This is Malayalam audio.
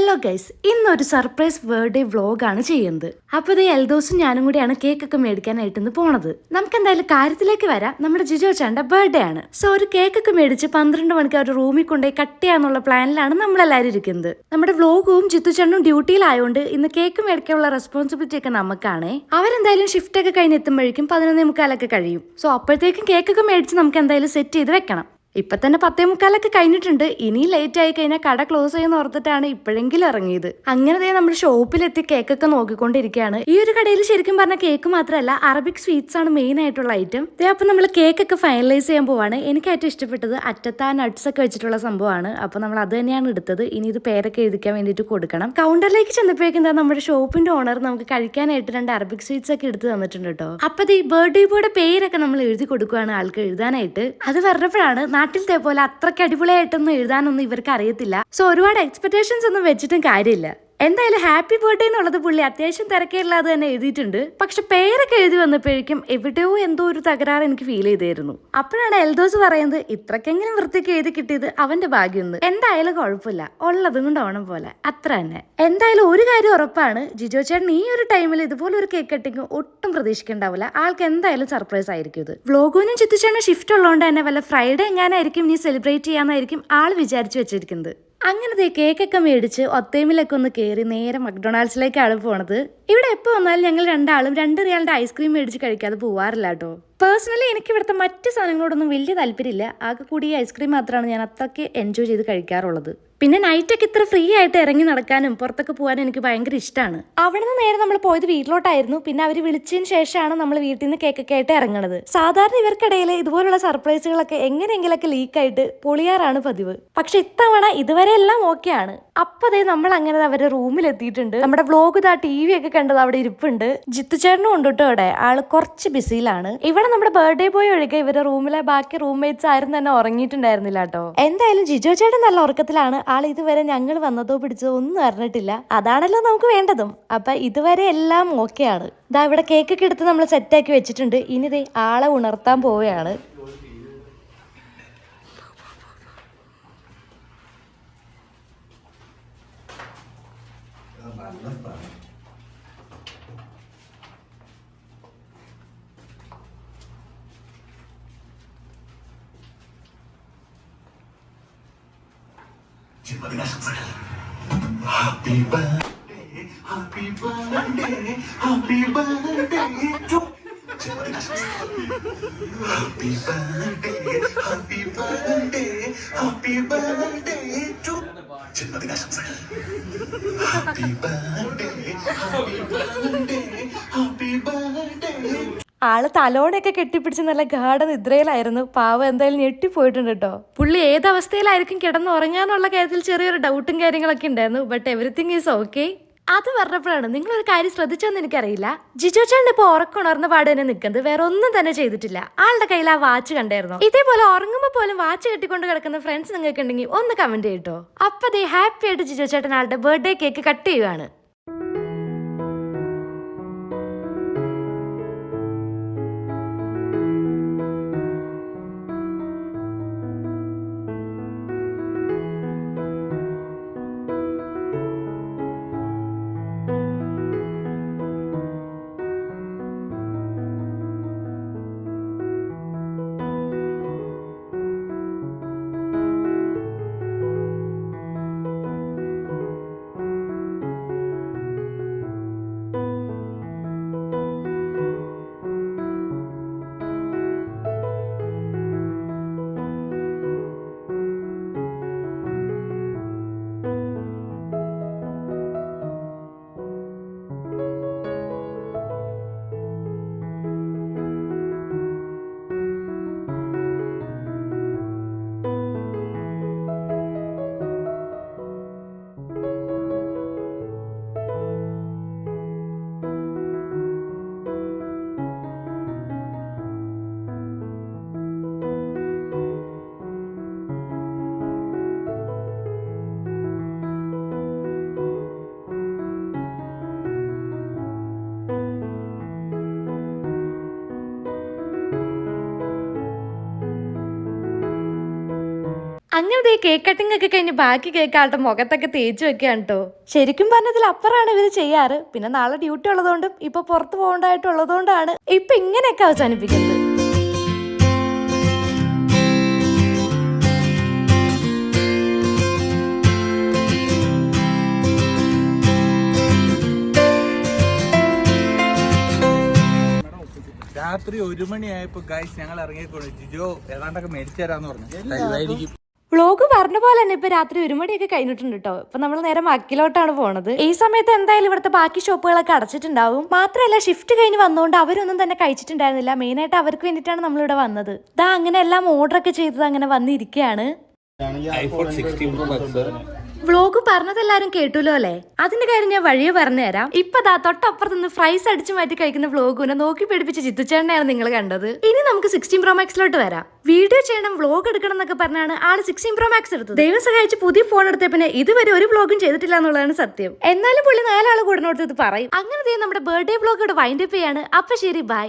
ഹലോ ഗൈസ്, ഇന്നൊരു സർപ്രൈസ് ബർത്ത്ഡേ വ്ലോഗാണ് ചെയ്യുന്നത്. അപ്പോൾ ഇത് എൽദോസും ഞാനും കൂടിയാണ് കേക്കൊക്കെ മേടിക്കാനായിട്ട് ഇന്ന് പോണത്. നമുക്ക് എന്തായാലും കാര്യത്തിലേക്ക് വരാം. നമ്മുടെ ജിജോ ചേട്ടന്റെ ബർത്ത്ഡേ ആണ്. സോ ഒരു കേക്കൊക്കെ മേടിച്ച് 12 മണിക്ക് അവർ റൂമിൽ കൊണ്ടുപോയി കട്ട് ചെയ്യാന്നുള്ള പ്ലാനിലാണ് നമ്മളെല്ലാവരും ഇരിക്കുന്നത്. നമ്മുടെ വ്ലോഗും ജിത്തു ചേട്ടനും ഡ്യൂട്ടിയിലായതുകൊണ്ട് ഇന്ന് കേക്ക് മേടിക്കാനുള്ള റെസ്പോൺസിബിലിറ്റി ഒക്കെ നമുക്കാണേ. അവരെന്തായാലും ഷിഫ്റ്റ് ഒക്കെ കഴിഞ്ഞ് എത്തുമ്പോഴേക്കും 11:45 കഴിയും. സോ അപ്പോഴത്തേക്കും കേക്കൊക്കെ മേടിച്ച് നമുക്ക് എന്തായാലും സെറ്റ് ചെയ്ത് വെക്കണം. ഇപ്പൊ തന്നെ 10:45 കഴിഞ്ഞിട്ടുണ്ട്. ഇനി ലേറ്റ് ആയി കഴിഞ്ഞാൽ കട ക്ലോസ് ചെയ്യുന്ന ഓർത്തിട്ടാണ് ഇപ്പോഴെങ്കിലും ഇറങ്ങിയത്. അങ്ങനെ നമ്മുടെ ഷോപ്പിലെത്തി കേക്കൊക്കെ നോക്കിക്കൊണ്ടിരിക്കുകയാണ്. ഈ ഒരു കടയിൽ ശരിക്കും പറഞ്ഞ കേക്ക് മാത്രമല്ല, അറബിക് സ്വീറ്റ്സ് ആണ് മെയിൻ ആയിട്ടുള്ള ഐറ്റം. അപ്പൊ നമ്മൾ കേക്കൊക്കെ ഫൈനലൈസ് ചെയ്യാൻ പോവാണ്. എനിക്ക് ഏറ്റവും ഇഷ്ടപ്പെട്ടത് അറ്റത്ത് ആ നട്ട്സ് ഒക്കെ വെച്ചിട്ടുള്ള സംഭവമാണ്. അപ്പൊ നമ്മൾ അത് തന്നെയാണ് എടുത്തത്. ഇനി ഇത് പേരൊക്കെ എഴുതിക്കാൻ വേണ്ടിയിട്ട് കൊടുക്കണം. കൗണ്ടറിലേക്ക് ചെന്നപ്പോഴേക്കും എന്താ നമ്മുടെ ഷോപ്പിന്റെ ഓണർ നമുക്ക് കഴിക്കാനായിട്ട് 2 അറബിക് സ്വീറ്റ്സ് ഒക്കെ എടുത്ത് തന്നിട്ടുണ്ട് കേട്ടോ. അപ്പൊ ഈ ബർത്ത്ഡേ ബോയുടെ പേരൊക്കെ നമ്മൾ എഴുതി കൊടുക്കുകയാണ് ആൾക്ക് എഴുതാനായിട്ട്. അത് പറഞ്ഞപ്പോഴാണ് നാട്ടിലത്തെ പോലെ അത്രയ്ക്ക് അടിപൊളിയായിട്ടൊന്നും എഴുതാനൊന്നും ഇവർക്ക് അറിയത്തില്ല. സോ ഒരുപാട് എക്സ്പെക്ടേഷൻസ് ഒന്നും വെച്ചിട്ടും കാര്യമില്ല. എന്തായാലും ഹാപ്പി ബർത്ത്ഡേ എന്നുള്ളത് പുള്ളി അത്യാവശ്യം തിരക്കേറില്ലാതെ തന്നെ എഴുതിയിട്ടുണ്ട്. പക്ഷെ പേരൊക്കെ എഴുതി വന്നപ്പോഴേക്കും എവിടെയോ എന്തോ ഒരു തകരാറ് എനിക്ക് ഫീൽ ചെയ്തായിരുന്നു. അപ്പോഴാണ് എൽദോസ് പറയുന്നത് ഇത്രക്കെങ്കിലും വൃത്തിക്ക് എഴുതി കിട്ടിയത് അവന്റെ ഭാഗ്യം. എന്തായാലും കുഴപ്പമില്ല, ഉള്ളതും കൊണ്ട് ഓണം പോലെ അത്ര തന്നെ. എന്തായാലും ഒരു കാര്യം ഉറപ്പാണ്, ജിജോ ചേട്ടൻ ഈ ഒരു ടൈമിൽ ഇതുപോലെ ഒരു കേക്ക് കട്ടിങ് ഒട്ടും പ്രതീക്ഷിക്കണ്ടാവില്ല. ആൾക്ക് എന്തായാലും സർപ്രൈസ് ആയിരിക്കും ഇത്. വ്ലോഗുവിനും ചിത്തുചേട്ടനും ഷിഫ്റ്റ് ഉള്ളതുകൊണ്ട് തന്നെ വല്ല ഫ്രൈഡേ എങ്ങാനായിരിക്കും ഇനി സെലിബ്രേറ്റ് ചെയ്യാന്നായിരിക്കും ആൾ വിചാരിച്ചു വെച്ചിരിക്കുന്നത്. അങ്ങനത്തെ കേക്കൊക്കെ മേടിച്ച് ഒത്തേമിലൊക്കെ ഒന്ന് കയറി നേരെ മക്ഡൊണാൾഡ്സിലേക്കാണ് പോണത്. ഇവിടെ എപ്പോൾ വന്നാലും ഞങ്ങൾ രണ്ടാളും 2 റിയാലിന്റെ ഐസ്ക്രീം മേടിച്ച് കഴിക്കാതെ പോവാറില്ല കേട്ടോ. പേഴ്സണലി എനിക്ക് ഇവിടുത്തെ മറ്റ് സാധനങ്ങളോടൊന്നും വലിയ താല്പര്യമില്ല. ആകെ കൂടി ഈ ഐസ്ക്രീം മാത്രമാണ് ഞാൻ അത്രയ്ക്ക് എൻജോയ് ചെയ്ത് കഴിക്കാറുള്ളത്. പിന്നെ നൈറ്റൊക്കെ ഇത്ര ഫ്രീ ആയിട്ട് ഇറങ്ങി നടക്കാനും പുറത്തൊക്കെ പോകാനും എനിക്ക് ഭയങ്കര ഇഷ്ടമാണ്. അവിടെ നിന്ന് നേരെ നമ്മൾ പോയത് വീട്ടിലോട്ടായിരുന്നു. പിന്നെ അവർ വിളിച്ചതിന് ശേഷമാണ് നമ്മൾ വീട്ടിൽ നിന്ന് കേക്കൊക്കെ ആയിട്ട് ഇറങ്ങുന്നത്. സാധാരണ ഇവർക്കിടയിൽ ഇതുപോലുള്ള സർപ്രൈസുകളൊക്കെ എങ്ങനെയെങ്കിലൊക്കെ ലീക്കായിട്ട് പൊളിയാറാണ് പതിവ്. പക്ഷെ ഇത്തവണ ഇതുവരെ എല്ലാം ഓക്കെയാണ്. അപ്പതേ നമ്മൾ അങ്ങനെ അവരുടെ റൂമിൽ എത്തിയിട്ടുണ്ട്. നമ്മുടെ വ്ലോഗ് TV ഒക്കെ കണ്ടത് അവിടെ ഇരിപ്പുണ്ട്. ജിത്തു ചേട്ടനും ഉണ്ട് കേട്ടോ അവിടെ. ആള് കുറച്ച് ബിസിയിലാണ്. ഇവിടെ നമ്മുടെ ബർത്ത്ഡേ ബോയ് ഒഴികെ ഇവരുടെ റൂമിലെ ബാക്കി റൂംമേറ്റ്സ് ആരും തന്നെ ഉറങ്ങിയിട്ടുണ്ടായിരുന്നില്ല കേട്ടോ. എന്തായാലും ജിജോ ചേട്ടൻ നല്ല ഉറക്കത്തിലാണ്. ആൾ ഇതുവരെ ഞങ്ങൾ വന്നതോ പിടിച്ചതോ ഒന്നും അറിഞ്ഞിട്ടില്ല. അതാണല്ലോ നമുക്ക് വേണ്ടതും. അപ്പൊ ഇതുവരെ എല്ലാം ഓക്കെയാണ്. ഇതാ ഇവിടെ കേക്കൊക്കെ എടുത്ത് നമ്മൾ സെറ്റാക്കി വെച്ചിട്ടുണ്ട്. ഇനി ദേ ആളെ ഉണർത്താൻ പോവുകയാണ്. Happy birthday, happy birthday, happy birthday to Happy birthday, happy birthday, happy birthday to ജന്മദിനാശംസകൾ. Happy birthday, happy birthday, happy birthday. ആള് തലോണയൊക്കെ കെട്ടിപ്പിടിച്ച് നല്ല ഗാഢ നിദ്രയിലായിരുന്നു. പാവം എന്തായാലും ഞെട്ടിപ്പോയിട്ടുണ്ട് കേട്ടോ. പുള്ളി ഏതവസ്ഥയിലായിരിക്കും കിടന്നുറങ്ങാന്നുള്ള കാര്യത്തിൽ ചെറിയൊരു ഡൗട്ടും കാര്യങ്ങളൊക്കെ ഉണ്ടായിരുന്നു. But everything is okay. അത് പറഞ്ഞപ്പോഴാണ് നിങ്ങളൊരു കാര്യം ശ്രദ്ധിച്ചോന്ന് എനിക്കറിയില്ല, ജിജോ ചേട്ടൻ ഇപ്പൊ ഉറക്കമുണർന്ന പാട് തന്നെ നിൽക്കുന്നത്, വേറെ ഒന്നും തന്നെ ചെയ്തിട്ടില്ല. ആളുടെ കയ്യിൽ ആ വാച്ച് കണ്ടായിരുന്നു. ഇതേപോലെ ഉറങ്ങുമ്പോൾ പോലും വാച്ച് കെട്ടിക്കൊണ്ട് കിടക്കുന്ന ഫ്രണ്ട്സ് നിങ്ങൾക്ക് ഉണ്ടെങ്കിൽ ഒന്ന് കമന്റ് ചെയ്യട്ടോ. അപ്പൊ ദേ ഹാപ്പി ആയിട്ട് ജിജോ ചേട്ടൻ ആളുടെ ബർത്ത്ഡേ കേക്ക് കട്ട് ചെയ്യുകയാണ്. അങ്ങനത്തെ കേക്ക് കട്ടിംഗ് ഒക്കെ കഴിഞ്ഞ് ബാക്കി കേക്കാളുടെ മുഖത്തൊക്കെ തേച്ച് വെക്കുകയാണ് കേട്ടോ. ശരിക്കും പറഞ്ഞതിൽ അപ്പുറമാണ് ഇവര് ചെയ്യാറ്. പിന്നെ നാളെ ഡ്യൂട്ടി ഉള്ളതുകൊണ്ടും ഇപ്പൊ പുറത്ത് പോകേണ്ടതായിട്ടുള്ളതുകൊണ്ടാണ് ഇപ്പൊ ഇങ്ങനെയൊക്കെ അവസാനിപ്പിക്കുന്നത്. രാത്രി 1 മണിയായപ്പോ ഗൈസ് ഞങ്ങൾ ഇറങ്ങിയേക്കോളൂ. ജിജോ ഏതാണ്ടൊക്കെ മേടിച്ചു തരാന്ന് പറഞ്ഞു. വ്ളോഗ് പറഞ്ഞ പോലെ തന്നെ ഇപ്പൊ രാത്രി 1 മണിയൊക്കെ കഴിഞ്ഞിട്ടുണ്ട് കേട്ടോ. ഇപ്പൊ നമ്മൾ നേരെ മക്കിലോട്ടാണ് പോണത്. ഈ സമയത്ത് എന്തായാലും ഇവിടുത്തെ ബാക്കി ഷോപ്പുകളൊക്കെ അടച്ചിട്ടുണ്ടാവും. മാത്രമല്ല ഷിഫ്റ്റ് കഴിഞ്ഞ് വന്നുകൊണ്ട് അവരൊന്നും തന്നെ കഴിച്ചിട്ടുണ്ടായിരുന്നില്ല. മെയിനായിട്ട് അവർക്ക് വേണ്ടിയിട്ടാണ് നമ്മളിവിടെ വന്നത്. ദാ അങ്ങനെ എല്ലാം ഓർഡർ ഒക്കെ ചെയ്തത് അങ്ങനെ വന്നിരിക്കുകയാണ്. വ്ളോഗ് പറഞ്ഞതെല്ലാരും കേട്ടുല്ലോ അല്ലേ? അതിന്റെ കാര്യം ഞാൻ വഴിയെ പറഞ്ഞുതരാം. ഇപ്പൊ ദാ തൊട്ടപ്പുറത്ത് നിന്ന് ഫ്രൈസ് അടിച്ചു മാറ്റി കഴിക്കുന്ന വ്ളോഗിനെ നോക്കി പിടിപ്പിച്ച ചിത്തുച്ചേട്ടനെയാണ് നിങ്ങൾ കണ്ടത്. ഇനി നമുക്ക് 16 Pro Max വരാം. വീഡിയോ ചെയ്യണം, വ്ളോഗ് എടുക്കണം എന്നൊക്കെ പറഞ്ഞാണ് ആള് 16 Pro Max എടുത്തത്. ദൈവം സഹായിച്ച് പുതിയ ഫോൺ എടുത്ത പിന്നെ ഇതുവരെ ഒരു വ്ളോഗും ചെയ്തിട്ടില്ല എന്നുള്ളതാണ് സത്യം. എന്നാലും പുള്ളി 4 ആൾ കൂടെ ഇത് പറയും. അങ്ങനെ നമ്മുടെ ബർത്ത്ഡേ വ്ളോഗ് ഇവിടെ വൈൻഡ് അപ്പ് ചെയ്യാണ്. അപ്പൊ ശരി, ബൈ.